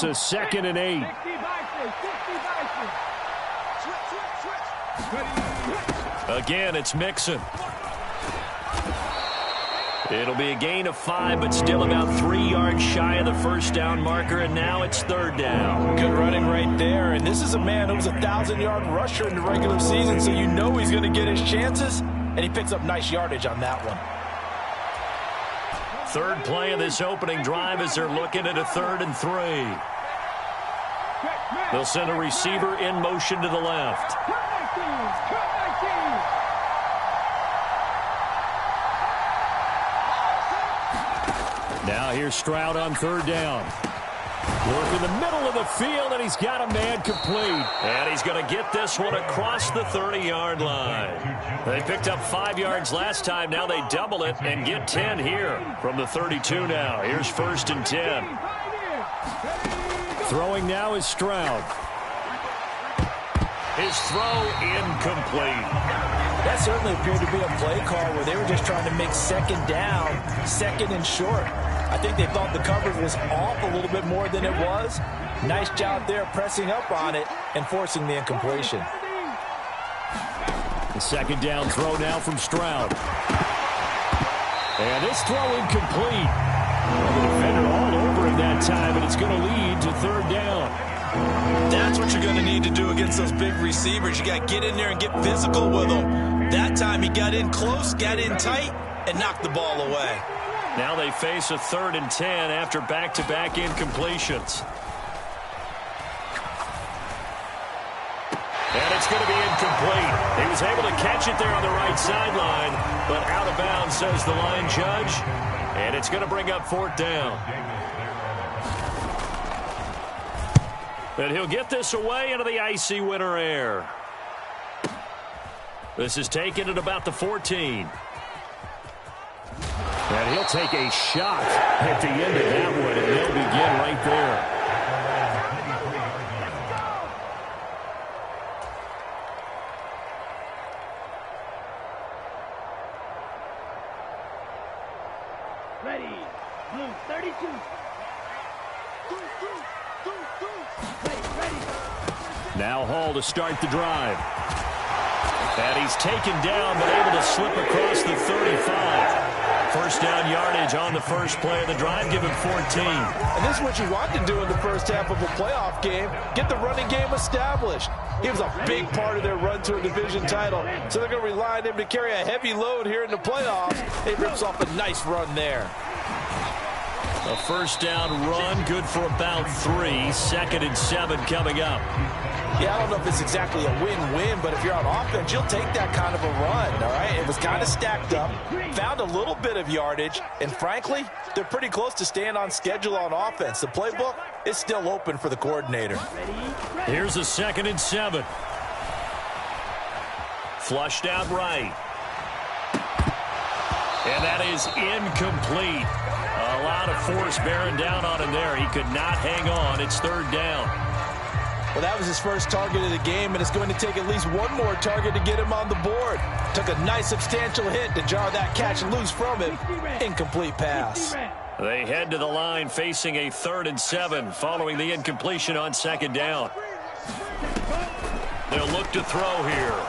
It's a 2nd and 8. Again, it's Mixon. It'll be a gain of 5, but still about 3 yards shy of the first down marker, and now it's 3rd down. Good running right there, and this is a man who was a 1,000-yard rusher in the regular season, so you know he's going to get his chances, and he picks up nice yardage on that one. Third play of this opening drive as they're looking at a 3rd and 3. They'll send a receiver in motion to the left. Now here's Stroud on 3rd down. Work in the middle of the field, and he's got a man complete. And he's going to get this one across the 30-yard line. They picked up 5 yards last time. Now they double it and get 10 here from the 32 now. Here's 1st and 10. Throwing now is Stroud. His throw incomplete. That certainly appeared to be a play call where they were just trying to make 2nd down, 2nd and short. I think they thought the coverage was off a little bit more than it was. Nice job there pressing up on it and forcing the incompletion. The 2nd down throw now from Stroud. And this throw incomplete. The defender all over him that time, and it's going to lead to 3rd down. That's what you're going to need to do against those big receivers. You got to get in there and get physical with them. That time he got in close, got in tight, and knocked the ball away. Now they face a 3rd and 10 after back-to-back incompletions. And it's going to be incomplete. He was able to catch it there on the right sideline, but out of bounds, says the line judge. And it's going to bring up 4th down. And he'll get this away into the icy winter air. This is taken at about the 14. And he'll take a shot at the end of that one, and they'll begin right there. Ready, blue 32. Now Hall to start the drive. And he's taken down, but able to slip across the 35. First down yardage on the first play of the drive, give him 14. And this is what you want to do in the first half of a playoff game. Get the running game established. He was a big part of their run to a division title. So they're going to rely on him to carry a heavy load here in the playoffs. He rips off a nice run there. A first down run, good for about 3. 2nd and 7 coming up. Yeah, I don't know if it's exactly a win-win, but if you're on offense, you'll take that kind of a run, all right? It was kind of stacked up, found a little bit of yardage, and frankly, they're pretty close to staying on schedule on offense. The playbook is still open for the coordinator. Here's a 2nd and 7. Flushed out right. And that is incomplete. A lot of force bearing down on him there. He could not hang on. It's 3rd down. Well, that was his first target of the game, and it's going to take at least one more target to get him on the board. Took a nice substantial hit to jar that catch loose from him. Incomplete pass. They head to the line facing a 3rd and 7 following the incompletion on 2nd down. They'll look to throw here.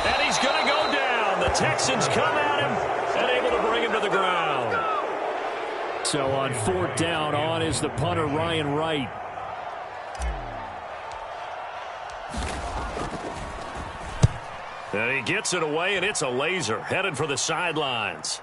And he's going to go down. The Texans come at him and able to bring him to the ground. So on 4th down, on is the punter, Ryan Wright. And he gets it away, and it's a laser headed for the sidelines.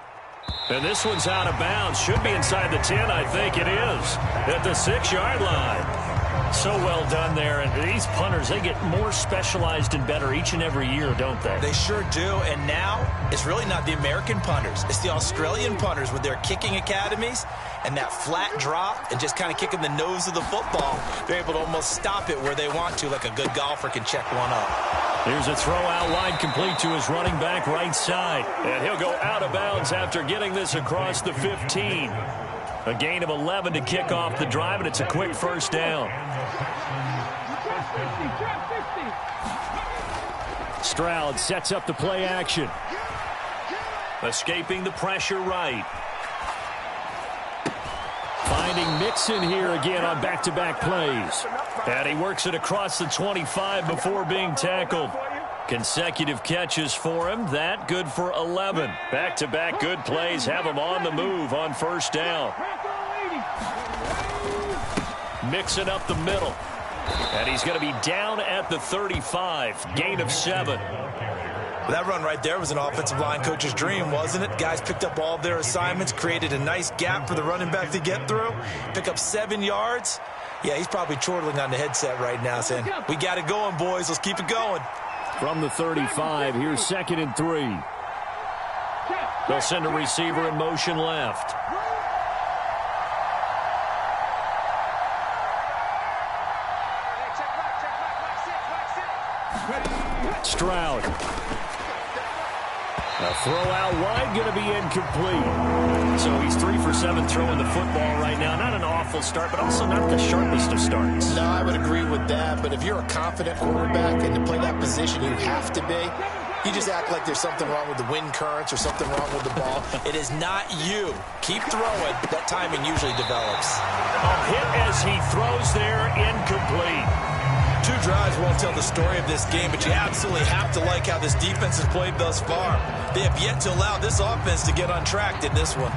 And this one's out of bounds. Should be inside the 10, I think it is. At the 6-yard line. So well done there. And these punters, they get more specialized and better each and every year, don't they? They sure do. And now it's really not the American punters. It's the Australian punters with their kicking academies and that flat drop and just kind of kicking the nose of the football. They're able to almost stop it where they want to, like a good golfer can check one up. Here's a throw out wide complete to his running back right side. And he'll go out of bounds after getting this across the 15. A gain of 11 to kick off the drive, and it's a quick first down. Stroud sets up the play action. Escaping the pressure right. Finds finding Mixon here again on back-to-back plays. And he works it across the 25 before being tackled. Consecutive catches for him. That good for 11. Back-to-back good plays have him on the move on first down. Mixing up the middle. And he's going to be down at the 35. Gain of 7. That run right there was an offensive line coach's dream, wasn't it? Guys picked up all of their assignments, created a nice gap for the running back to get through, pick up 7 yards. Yeah, he's probably chortling on the headset right now saying, we got it going, boys. Let's keep it going. From the 35, here's 2nd and 3. They'll send a receiver in motion left. Stroud. A throw out wide, going to be incomplete. So he's 3 for 7 throwing the football right now. Not an awful start, but also not the sharpest of starts. No, I would agree with that. But if you're a confident quarterback and to play that position, you have to be. You just act like there's something wrong with the wind currents or something wrong with the ball. It is not you. Keep throwing. That timing usually develops. A hit as he throws there, incomplete. 2 drives won't tell the story of this game, but you absolutely have to like how this defense has played thus far. They have yet to allow this offense to get untracked in this one.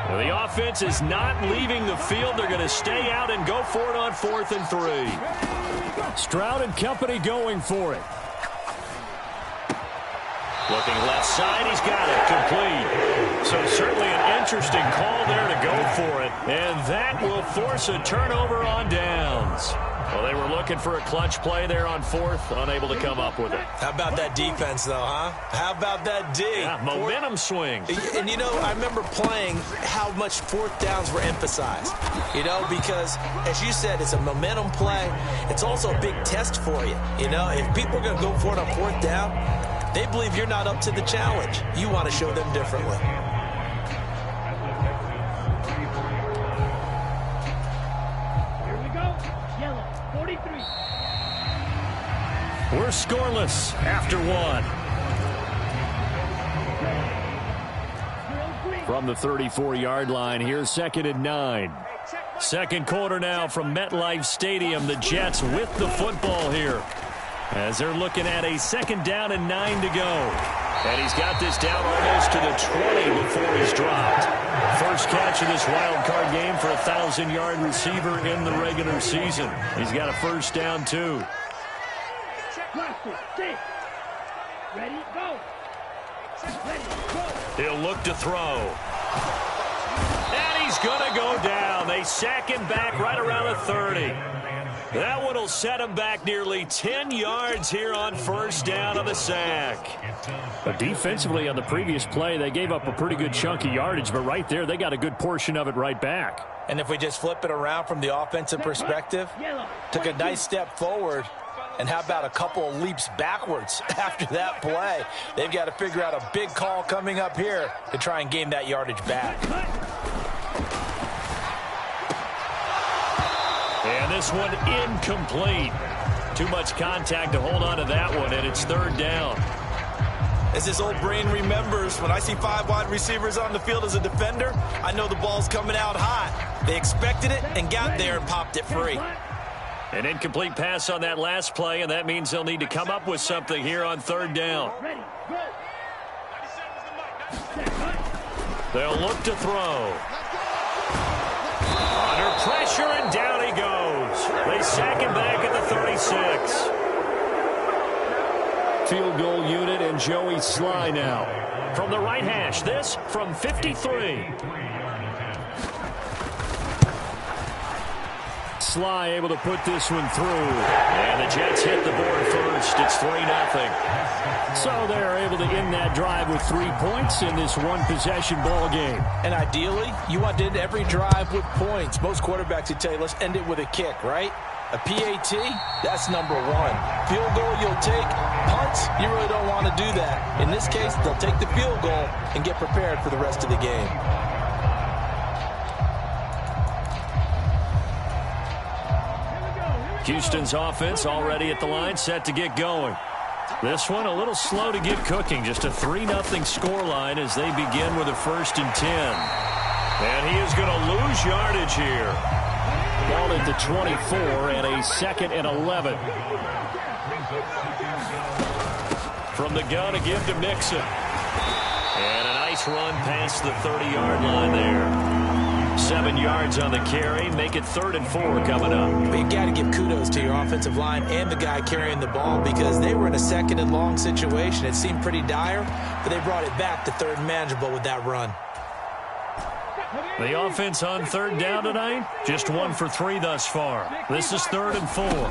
The offense is not leaving the field. They're going to stay out and go for it on 4th and 3. Stroud and company going for it. Looking left side, he's got it, complete. So certainly an interesting call there to go for it. And that will force a turnover on downs. Well, they were looking for a clutch play there on 4th, unable to come up with it. How about that defense, though, huh? How about that D? Yeah, momentum swing. And, you know, I remember playing how much 4th downs were emphasized. You know, because, as you said, it's a momentum play. It's also a big test for you. You know, if people are going to go for it on 4th down, they believe you're not up to the challenge. You want to show them differently. We're scoreless after 1. From the 34-yard line, here's 2nd and 9. Second quarter now from MetLife Stadium. The Jets with the football here as they're looking at a 2nd down and 9 to go. And he's got this down almost to the 20 before he's dropped. First catch of this wild card game for a 1,000-yard receiver in the regular season. He's got a first down, too. Ready, go. Ready, go. He'll look to throw. And he's going to go down. They sack him back right around the 30. That one will set him back nearly 10 yards here on first down on the sack. But defensively on the previous play, they gave up a pretty good chunk of yardage, but right there, they got a good portion of it right back. And if we just flip it around from the offensive perspective, took a nice step forward. And how about a couple of leaps backwards after that play? They've got to figure out a big call coming up here to try and gain that yardage back. And this one incomplete. Too much contact to hold on to that one, and it's 3rd down. As this old brain remembers, when I see 5 wide receivers on the field as a defender, I know the ball's coming out hot. They expected it and got there and popped it free. An incomplete pass on that last play, and that means they'll need to come up with something here on 3rd down. They'll look to throw. Under pressure, and down he goes. They sack him back at the 36. Field goal unit and Joey Sly now. From the right hash, this from 53. Sly able to put this one through. And the Jets hit the board first. It's 3-0. So they're able to end that drive with 3 points in this one-possession ball game. And ideally, you want to end every drive with points. Most quarterbacks would tell you, let's end it with a kick, right? A PAT, that's number one. Field goal you'll take. Punts, you really don't want to do that. In this case, they'll take the field goal and get prepared for the rest of the game. Houston's offense already at the line, set to get going. This one a little slow to get cooking. Just a 3-0 scoreline as they begin with a 1st and 10. And he is going to lose yardage here. Ball at the 24 and a 2nd and 11. From the gun, a give to Mixon. And a nice run past the 30-yard line there. 7 yards on the carry. Make it 3rd and 4 coming up. But you got to give kudos to your offensive line and the guy carrying the ball because they were in a 2nd and long situation. It seemed pretty dire, but they brought it back to 3rd and manageable with that run. The offense on 3rd down tonight, just 1 for 3 thus far. This is 3rd and 4.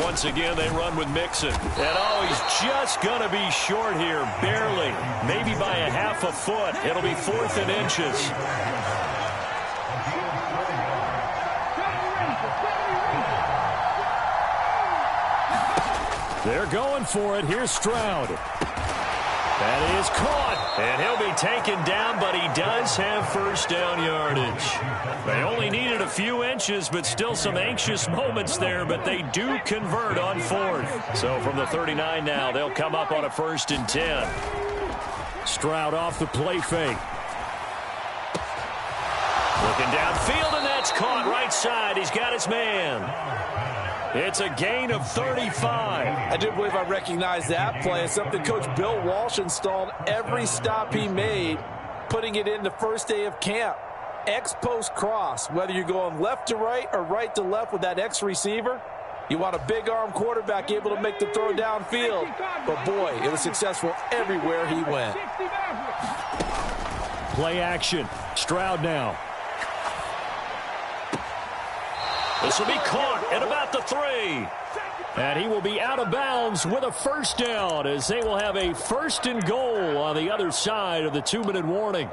Once again, they run with Mixon. And oh, he's just going to be short here, barely. Maybe by a half a foot. It'll be 4th and inches. They're going for it. Here's Stroud. That is caught. And he'll be taken down, but he does have 1st down yardage. They only needed a few inches, but still some anxious moments there, but they do convert on 4th. So from the 39 now, they'll come up on a 1st and 10. Stroud off the play fake. Looking downfield, and that's caught right side. He's got his man. It's a gain of 35. I do believe I recognize that play. It's something Coach Bill Walsh installed every stop he made, putting it in the first day of camp. X-post cross, whether you're going left to right or right to left with that X receiver, you want a big arm quarterback able to make the throw downfield. But boy, it was successful everywhere he went. Play action. Stroud now. This will be caught at about the 3. And he will be out of bounds with a 1st down as they will have a 1st and goal on the other side of the 2-minute warning.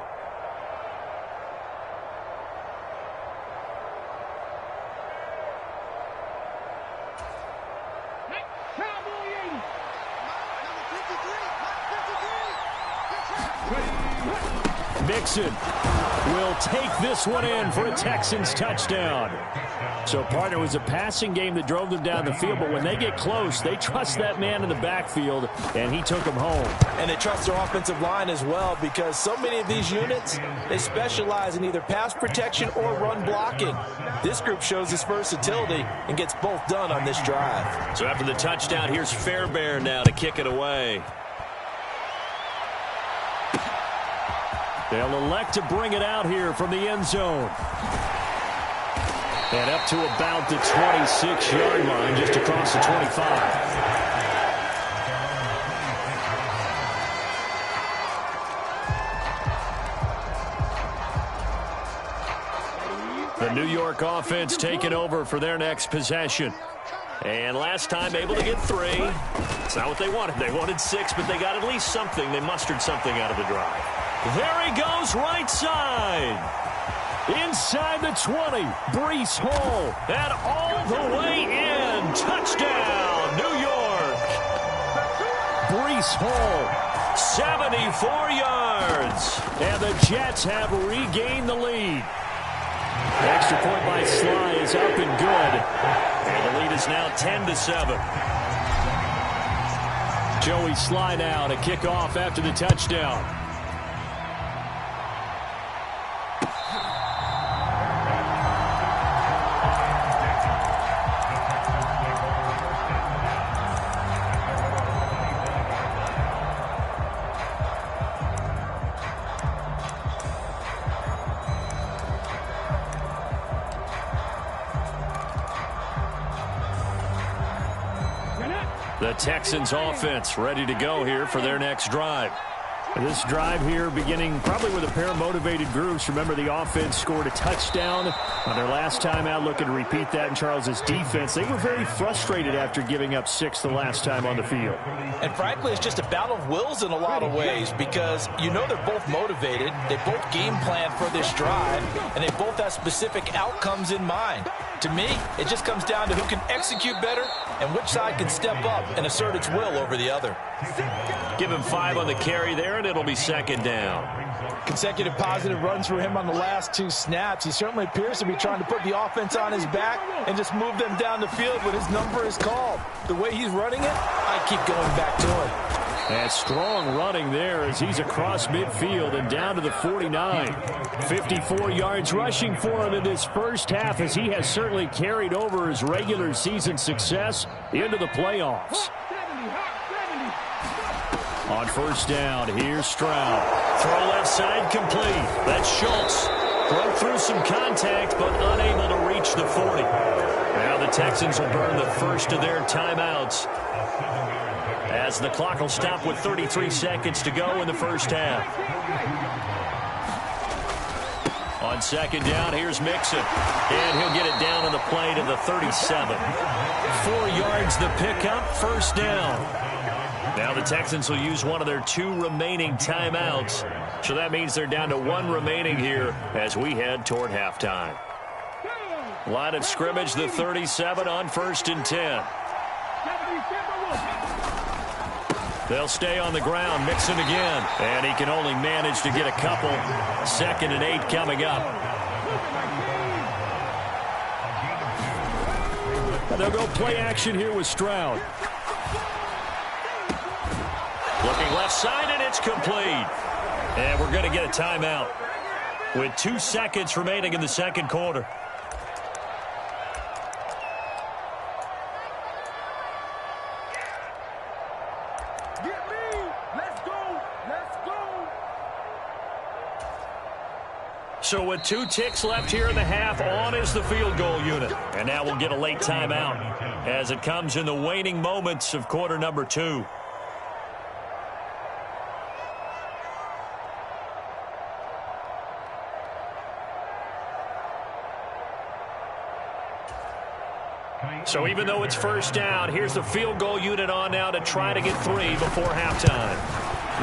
Mixon will take this one in for a Texans touchdown. So, partner, it was a passing game that drove them down the field, but when they get close, they trust that man in the backfield, and he took them home. And they trust their offensive line as well because so many of these units, they specialize in either pass protection or run blocking. This group shows its versatility and gets both done on this drive. So after the touchdown, here's Fairbairn now to kick it away. They'll elect to bring it out here from the end zone. And up to about the 26-yard line, just across the 25. The New York offense taking over for their next possession. And last time able to get 3. It's not what they wanted. They wanted 6, but they got at least something. They mustered something out of the drive. There he goes, right side. Inside the 20, Breece Hall, and all the way in. Touchdown, New York. Breece Hall, 74 yards. And the Jets have regained the lead. The extra point by Sly is up and good. And the lead is now 10-7. Joey Sly now to kick off after the touchdown. The Texans offense ready to go here for their next drive. This drive here beginning probably with a pair of motivated groups. Remember, the offense scored a touchdown on their last time out, looking to repeat that in Charles's defense. They were very frustrated after giving up 6 the last time on the field. And frankly, it's just a battle of wills in a lot of ways because you know they're both motivated. They both game plan for this drive, and they both have specific outcomes in mind. To me, it just comes down to who can execute better and which side can step up and assert its will over the other. Give him 5 on the carry there, and it'll be second down. Consecutive positive runs for him on the last 2 snaps. He certainly appears to be trying to put the offense on his back and just move them down the field when his number is called. The way he's running it, I keep going back to him. And strong running there as he's across midfield and down to the 49. 54 yards rushing for him in this first half as he has certainly carried over his regular season success into the playoffs. On first down, here's Stroud. Throw left side complete. That's Schultz. Broke through some contact, but unable to reach the 40. Now the Texans will burn the first of their timeouts, as the clock will stop with 33 seconds to go in the first half. On second down, here's Mixon. And he'll get it down on the play to the 37. 4 yards the pickup, first down. Now the Texans will use one of their 2 remaining timeouts. So that means they're down to 1 remaining here as we head toward halftime. Line of scrimmage, the 37 on first and 10. They'll stay on the ground. Mixon again. And he can only manage to get a couple. Second and 8 coming up. They'll go play action here with Stroud. Looking left side, and it's complete. And we're going to get a timeout with 2 seconds remaining in the second quarter. So with 2 ticks left here in the half, on is the field goal unit. And now we'll get a late timeout as it comes in the waning moments of quarter number 2. So even though it's first down, here's the field goal unit on now to try to get 3 before halftime.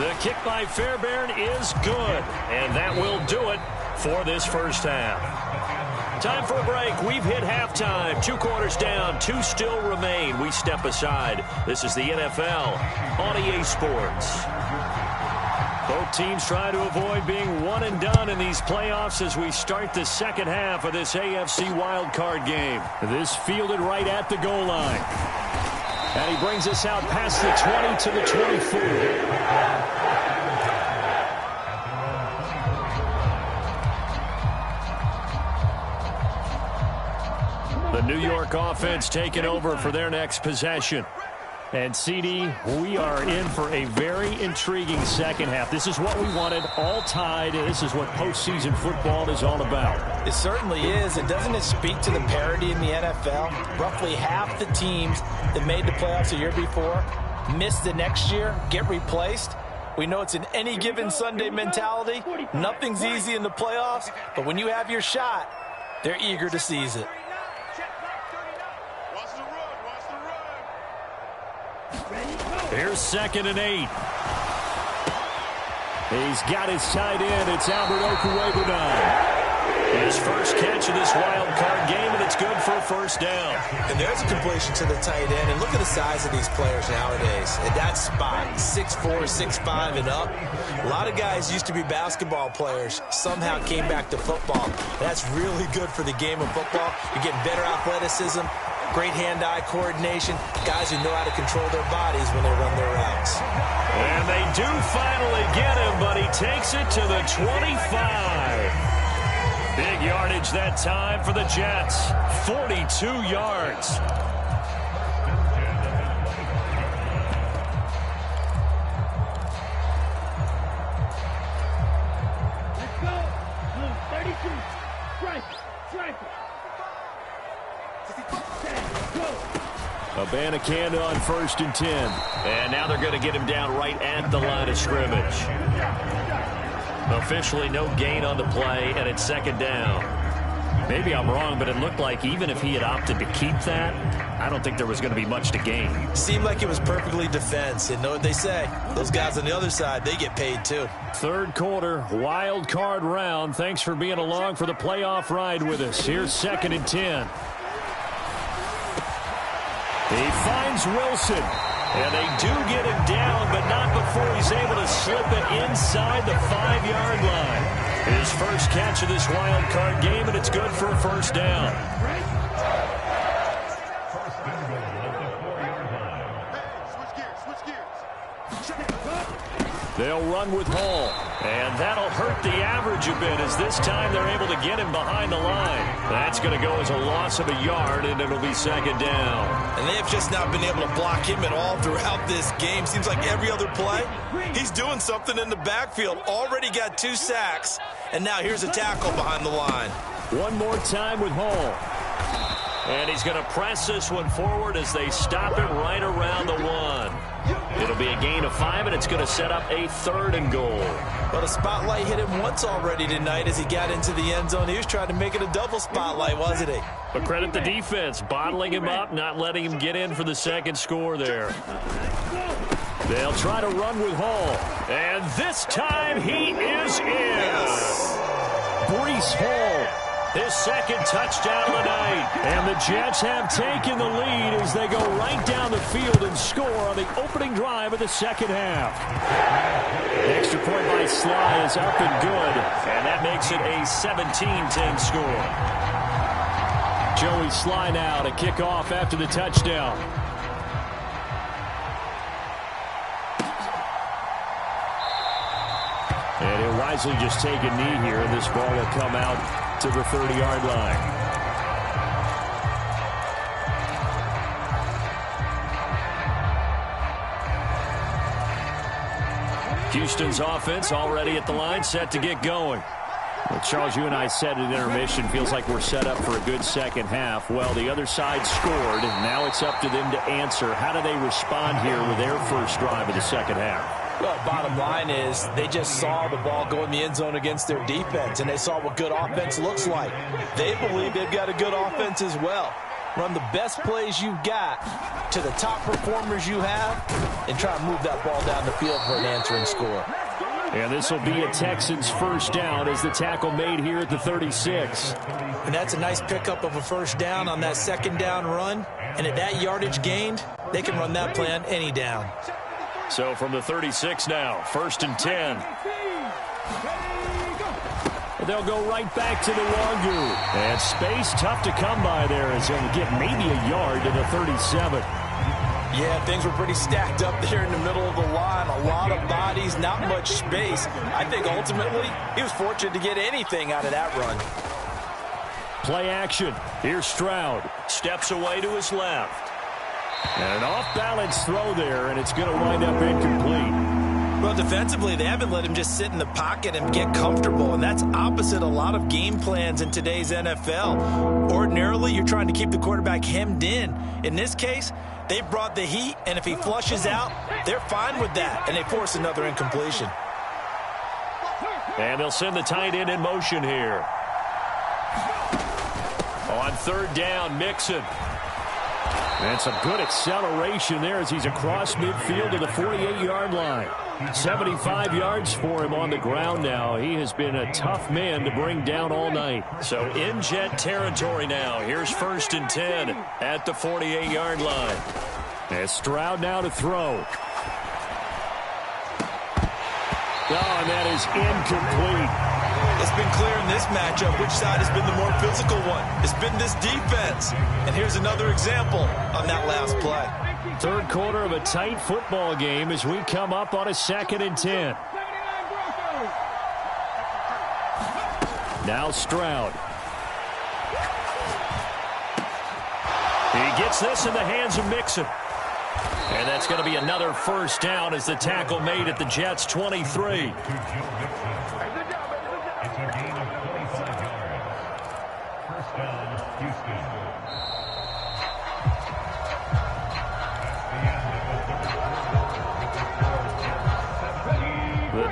The kick by Fairbairn is good, and that will do it for this first half. Time for a break. We've hit halftime. 2 quarters down, 2 still remain. We step aside. This is the NFL on EA Sports. Both teams try to avoid being one and done in these playoffs as we start the second half of this AFC wildcard game. This fielded right at the goal line. And he brings us out past the 20 to the 24. The New York offense taking over for their next possession. And, CD, we are in for a very intriguing second half. This is what we wanted, all tied. This is what postseason football is all about. It certainly is. And doesn't it speak to the parity in the NFL? Roughly half the teams that made the playoffs a year before miss the next year, get replaced. We know it's an any given Sunday mentality. Nothing's easy in the playoffs, but when you have your shot, they're eager to seize it. Here's second and 8. He's got his tight end. It's Albert Okwuegbunam. His first catch of this wild card game, and it's good for a first down. And there's a completion to the tight end. And look at the size of these players nowadays. At that spot, 6'4", 6'5", and up. A lot of guys used to be basketball players. Somehow came back to football. That's really good for the game of football. You're getting better athleticism, great hand-eye coordination, guys who know how to control their bodies when they run their routes. And they do finally get him, but he takes it to the 25. Big yardage that time for the Jets. 42 yards. Let's go. Move, 32. Strike it. Strike it. Set, go. Abanikanda on 1st and 10. And now they're going to get him down right at the line of scrimmage. Officially no gain on the play, and it's 2nd down. Maybe I'm wrong, but it looked like even if he had opted to keep that, I don't think there was going to be much to gain. Seemed like it was perfectly defense. And know what they say? Those guys on the other side, they get paid too. 3rd quarter, wild card round. Thanks for being along for the playoff ride with us. Here's 2nd and 10. He finds Wilson. And they do get him down, but not before he's able to slip it inside the 5-yard line. His first catch of this wild card game, and it's good for a 1st down. They'll run with Hall, and that'll hurt the average a bit as this time they're able to get him behind the line. That's going to go as a loss of a yard, and it'll be 2nd down. And they have just not been able to block him at all throughout this game. Seems like every other play, he's doing something in the backfield. Already got 2 sacks, and now here's a tackle behind the line. One more time with Hall. And he's going to press this one forward as they stop it right around the 1. It'll be a gain of 5, and it's going to set up a 3rd and goal. But a spotlight hit him once already tonight as he got into the end zone. He was trying to make it a double spotlight, wasn't he? But credit the defense, bottling him up, not letting him get in for the 2nd score there. They'll try to run with Hall. And this time he is in. Breece Hall. His 2nd touchdown of the night. And the Jets have taken the lead as they go right down the field and score on the opening drive of the 2nd half. Extra point by Sly is up and good. And that makes it a 17-10 score. Joey Sly now to kick off after the touchdown. And he'll wisely just take a knee here. This ball will come out to the 30-yard line. Houston's offense already at the line, set to get going. Well, Charles, you and I said at intermission, feels like we're set up for a good 2nd half. Well, the other side scored, and now it's up to them to answer. How do they respond here with their first drive of the 2nd half? Well, bottom line is they just saw the ball go in the end zone against their defense, and they saw what good offense looks like. They believe they've got a good offense as well. Run the best plays you've got to the top performers you have and try to move that ball down the field for an answering score. And this will be a Texans 1st down as the tackle made here at the 36. And that's a nice pickup of a 1st down on that 2nd down run. And at that yardage gained, they can run that play on any down. So from the 36 now, 1st and 10. They'll go right back to the Wangu. And space tough to come by there as they'll get maybe a yard to the 37. Yeah, things were pretty stacked up there in the middle of the line. A lot of bodies, not much space. I think ultimately he was fortunate to get anything out of that run. Play action. Here's Stroud. Steps away to his left. And an off-balance throw there, and it's going to wind up incomplete. Well, defensively, they haven't let him just sit in the pocket and get comfortable, and that's opposite a lot of game plans in today's NFL. Ordinarily, you're trying to keep the quarterback hemmed in. In this case, they brought the heat, and if he flushes out, they're fine with that, and they force another incompletion. And they'll send the tight end in motion here. On 3rd down, Mixon. And some good acceleration there as he's across midfield to the 48-yard line. 75 yards for him on the ground now. He has been a tough man to bring down all night. So in Jet territory now. Here's 1st and 10 at the 48-yard line. And Stroud now to throw. Oh, and that is incomplete. It's been clear in this matchup which side has been the more physical one. It's been this defense. And here's another example on that last play. 3rd quarter of a tight football game as we come up on a 2nd and 10. Now Stroud. He gets this in the hands of Mixon. And that's going to be another 1st down as the tackle made at the Jets' 23.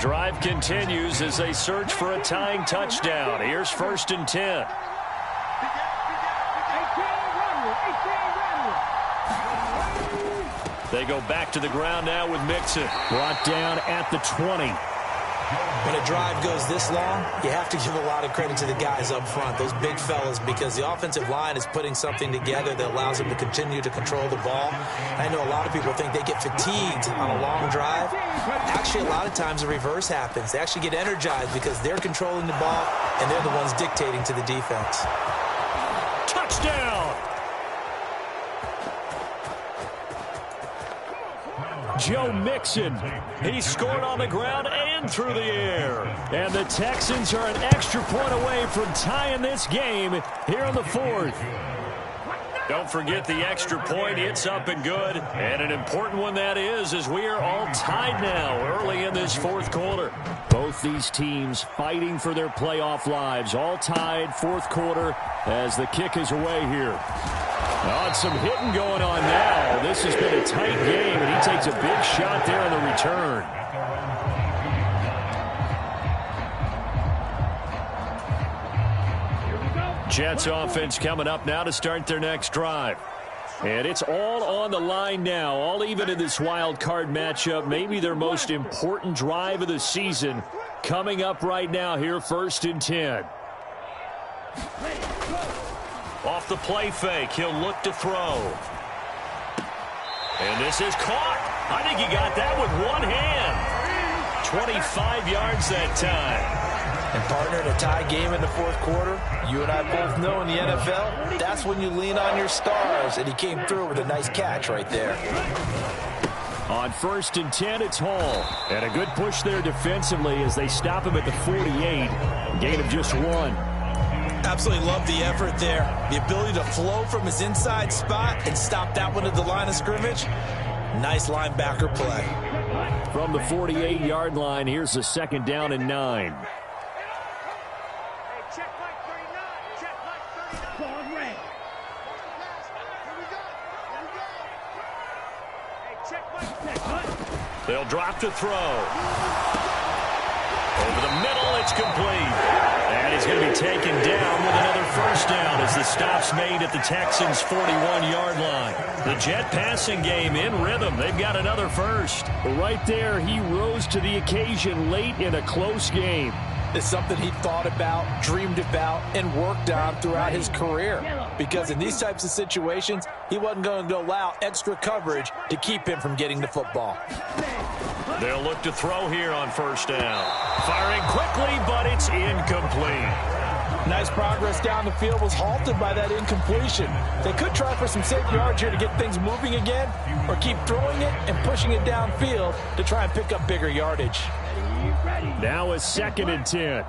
drive continues as they search for a tying touchdown. Here's 1st and 10. They go back to the ground now with Mixon. Brought down at the 20. When a drive goes this long, you have to give a lot of credit to the guys up front, those big fellas, because the offensive line is putting something together that allows them to continue to control the ball. I know a lot of people think they get fatigued on a long drive. Actually, a lot of times the reverse happens. They actually get energized because they're controlling the ball, and they're the ones dictating to the defense. Touchdown! Joe Mixon. He scored on the ground and through the air. And the Texans are an extra point away from tying this game here in the 4th. Don't forget the extra point. It's up and good. And an important one that is, as we are all tied now early in this 4th quarter. Both these teams fighting for their playoff lives. All tied, 4th quarter as the kick is away here. Oh, and some hitting going on now. This has been a tight game, and he takes a big shot there on the return. Jets offense coming up now to start their next drive. And it's all on the line now, all even in this wild card matchup. Maybe their most important drive of the season coming up right now here, 1st and 10. Off the play fake, he'll look to throw. And this is caught. I think he got that with one hand. 25 yards that time. And partner, in a tie game in the 4th quarter, you and I both know in the NFL, that's when you lean on your stars. And he came through with a nice catch right there. On 1st and 10, it's Hall. And a good push there defensively as they stop him at the 48. Gain of just 1. Absolutely love the effort there. The ability to flow from his inside spot and stop that one at the line of scrimmage. Nice linebacker play. From the 48-yard line, here's the 2nd down and 9. They'll drop to throw. Over the middle, it's complete. And he's going to be taken down with another 1st down as the stop's made at the Texans' 41-yard line. The Jet passing game in rhythm. They've got another 1st. Right there, he rose to the occasion late in a close game. It's something he thought about, dreamed about, and worked on throughout his career. Because in these types of situations, he wasn't going to allow extra coverage to keep him from getting the football. They'll look to throw here on 1st down. Firing quickly, but it's incomplete. Nice progress down the field was halted by that incompletion. They could try for some safe yards here to get things moving again, or keep throwing it and pushing it downfield to try and pick up bigger yardage. Now a 2nd and 10.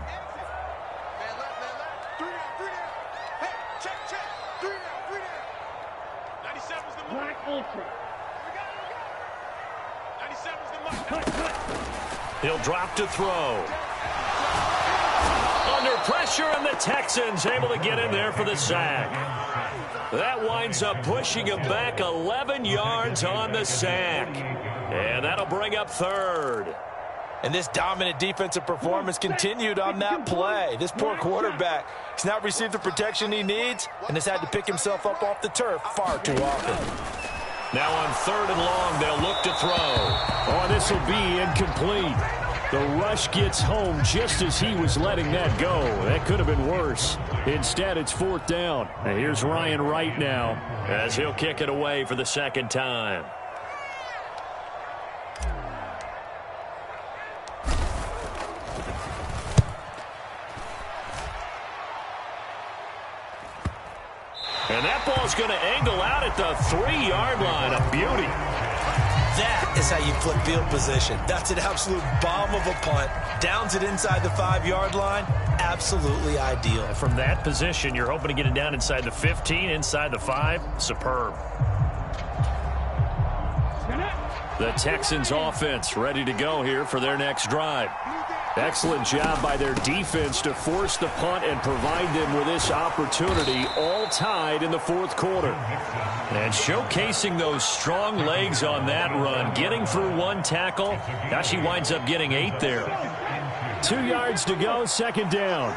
He'll drop to throw. Under pressure, and the Texans able to get in there for the sack. That winds up pushing him back 11 yards on the sack. And that'll bring up 3rd. And this dominant defensive performance continued on that play. This poor quarterback has not received the protection he needs and has had to pick himself up off the turf far too often. Now on 3rd and long, they'll look to throw. Oh, this will be incomplete. The rush gets home just as he was letting that go. That could have been worse. Instead, it's 4th down. And here's Ryan Wright now as he'll kick it away for the 2nd time. And that ball's going to angle out at the 3-yard line. A beauty. That is how you flip field position. That's an absolute bomb of a punt. Downs it inside the 5-yard line. Absolutely ideal. From that position, you're hoping to get it down inside the 15, inside the 5. Superb. The Texans offense ready to go here for their next drive. Excellent job by their defense to force the punt and provide them with this opportunity, all tied in the fourth quarter. And showcasing those strong legs on that run, getting through one tackle. Now she winds up getting 8 there. 2 yards to go, second down.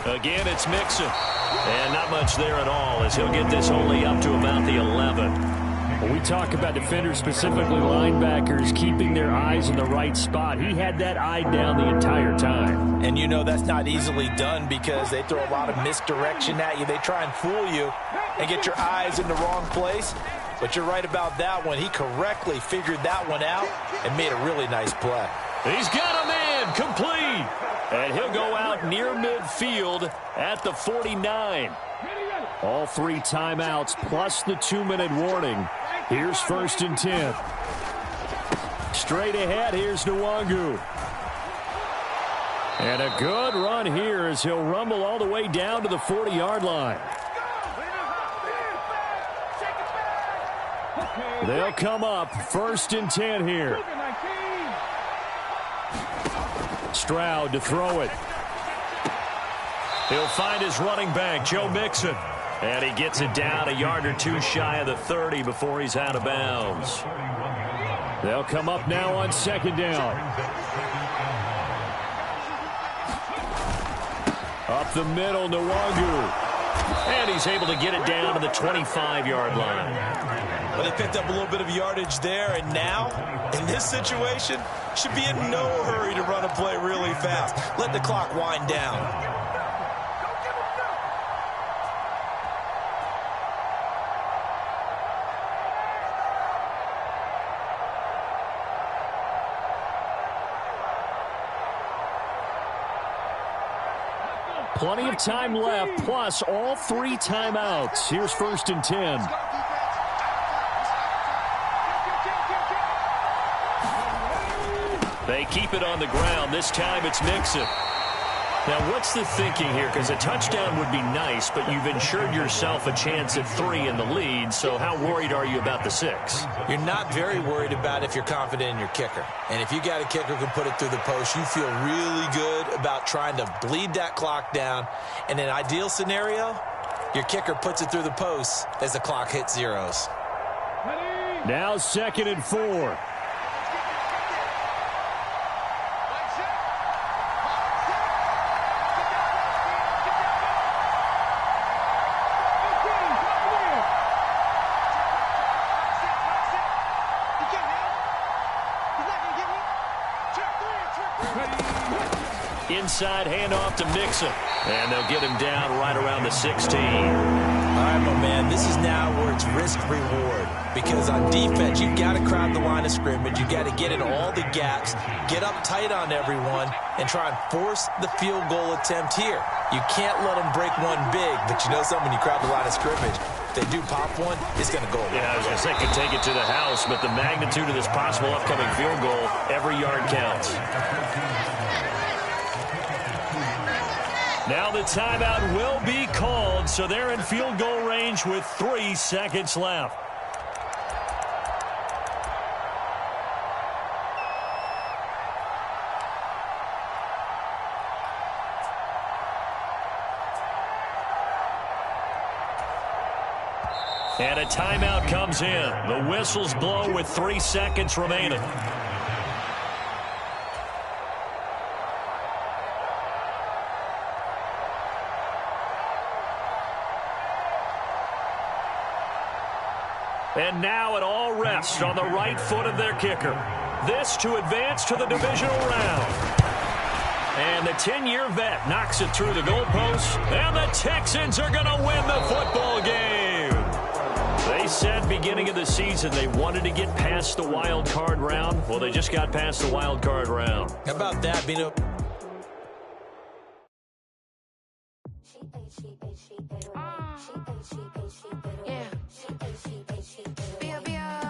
Again, it's Mixon. And not much there at all as he'll get this only up to about the 11. When we talk about defenders, specifically linebackers, keeping their eyes in the right spot, he had that eye down the entire time. And you know that's not easily done because they throw a lot of misdirection at you. They try and fool you and get your eyes in the wrong place. But you're right about that one. He correctly figured that one out and made a really nice play. He's got a man complete. And he'll go out near midfield at the 49. All 3 timeouts plus the 2-minute warning. Here's 1st and 10. Straight ahead, here's Nwangu. And a good run here as he'll rumble all the way down to the 40-yard line. They'll come up 1st and 10 here. Stroud to throw it. He'll find his running back, Joe Mixon. And he gets it down a yard or 2 shy of the 30 before he's out of bounds. They'll come up now on 2nd down. Up the middle, Nwangu. And he's able to get it down to the 25-yard line. Well, they picked up a little bit of yardage there, and now, in this situation, should be in no hurry to run a play really fast. Let the clock wind down. Plenty of time left, plus all 3 timeouts. Here's 1st and 10. They keep it on the ground. This time it's Mixon. Now, what's the thinking here? Because a touchdown would be nice, but you've ensured yourself a chance at 3 in the lead, so how worried are you about the 6? You're not very worried about if you're confident in your kicker. And if you got a kicker who can put it through the post, you feel really good about trying to bleed that clock down. In an ideal scenario, your kicker puts it through the post as the clock hits zeros. Now 2nd and 4. Inside handoff to Mixon. And they'll get him down right around the 16. All right, my man, this is now where it's risk-reward. Because on defense, you've got to crowd the line of scrimmage. You've got to get in all the gaps, get up tight on everyone, and try and force the field goal attempt here. You can't let them break one big, but you know something, when you crowd the line of scrimmage, if they do pop one, it's going to go away. Yeah, I was going to say, could take it to the house, but the magnitude of this possible upcoming field goal, every yard counts. Now the timeout will be called, so they're in field goal range with 3 seconds left. And a timeout comes in. The whistles blow with 3 seconds remaining. And now it all rests on the right foot of their kicker. This to advance to the divisional round. And the 10-year vet knocks it through the goalpost. And the Texans are going to win the football game. They said beginning of the season they wanted to get past the wild card round. Well, they just got past the wild card round. How about that, Bino? Yeah.